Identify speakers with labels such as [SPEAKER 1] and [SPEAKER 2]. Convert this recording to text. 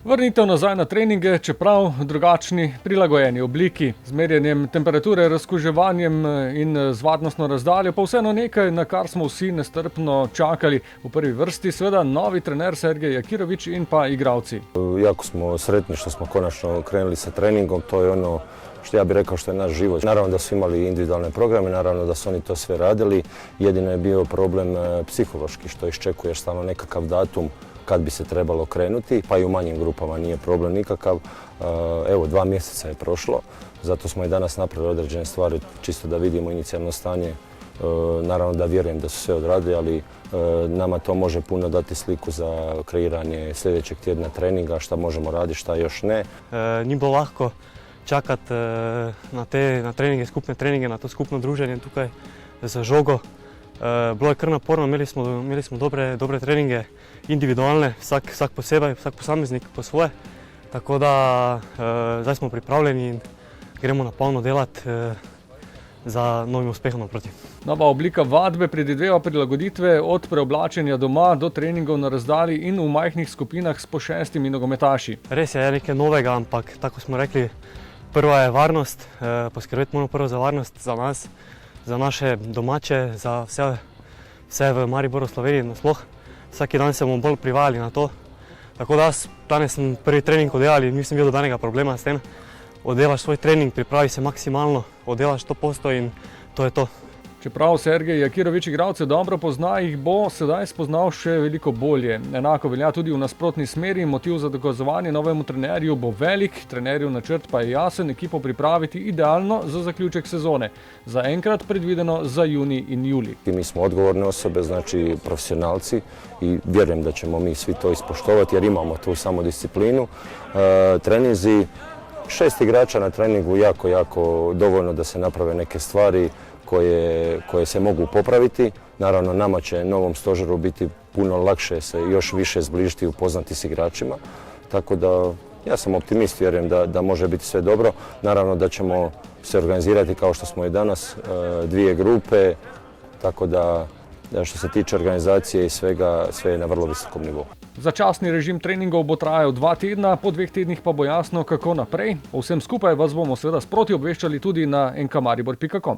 [SPEAKER 1] Vrnitev nazaj na treninge, čeprav drugačni, prilagojeni obliki, z merjenjem temperature, razkuževanjem in z varnostno razdaljo, pa vseeno nekaj, na kar smo vsi nestrpno čakali. V prvi vrsti seveda novi trener Sergej Jakirović in pa igralci.
[SPEAKER 2] Jako smo sretni što smo konačno krenuli sa treningom, to je ono što ja bih rekao što je naš život. Naravno da su imali individualne programe, naravno da su oni to sve radili, jedino je bio problem psihološki što iščekuješ stalno nekakav datum kad bi se trebalo krenuti, pa i u manjim grupama nije problem nikakav. Evo, 2 mjeseca je prošlo, zato smo i danas napravili određene stvari, čisto da vidimo inicijalno stanje. Naravno da vjerujem da su sve odradili, ali nama to može puno dati sliku za kreiranje sljedećeg tjedna treninga, šta možemo raditi, šta još ne.
[SPEAKER 3] Ni bilo lahko čakati na treninge, skupne treninge, na to skupno druženje tukaj za žogo. Bilo je kar naporno, imeli smo dobre treninge, individualne, vsak posebej, vsak posameznik po svoje. Tako da zdaj smo pripravljeni in gremo na polno delati za novim uspehom naproti.
[SPEAKER 1] Nova oblika vadbe predvideva prilagoditve od preoblačenja doma do treningov na razdalji in v majhnih skupinah s po 6 nogometaši.
[SPEAKER 3] Res je nekaj novega, ampak tako smo rekli, prva je varnost, poskrbeti moramo prvo za varnost za nas, za naše domače, za vse v Mariboru, Sloveniji nasploh. Vsaki dan se bomo bolj privajali na to. Tako da danes sem prvi trening oddelal in nisem videl nobenega problema s tem. Oddelaš svoj trening, pripravi se maksimalno, oddelaš 100% in to je to.
[SPEAKER 1] Čeprav Sergej Jakirović igralce dobro pozna, jih bo sedaj spoznal še veliko bolje. Enako velja tudi v nasprotni smeri, motiv za dokazovanje novemu trenerju bo velik, trenerjev načrt pa je jasen, ekipo pripraviti idealno za zaključek sezone. Zaenkrat predvideno za junij in julij.
[SPEAKER 2] Mi smo odgovorne osobe, znači profesionalci i vjerujem da ćemo mi svi to ispoštovati jer imamo tu samodisciplinu. Treninzi, 6 igrača na treningu jako dovoljno da se naprave neke stvari koje se mogu popraviti. Naravno, nama će novom stožeru biti puno lakše se još više zbližiti i upoznati s igračima. Tako da ja sam optimist, vjerujem da može biti sve dobro. Naravno da ćemo se organizirati kao što smo i danas, 2 grupe, tako da što se tiče organizacije i svega, sve je na vrlo visokom nivou.
[SPEAKER 1] Začasni režim treningov bo trajal 2 tedna, po 2 tednih pa bo jasno, kako naprej. O vsem skupaj vas bomo seveda sproti obveščali tudi na nkamaribor.com.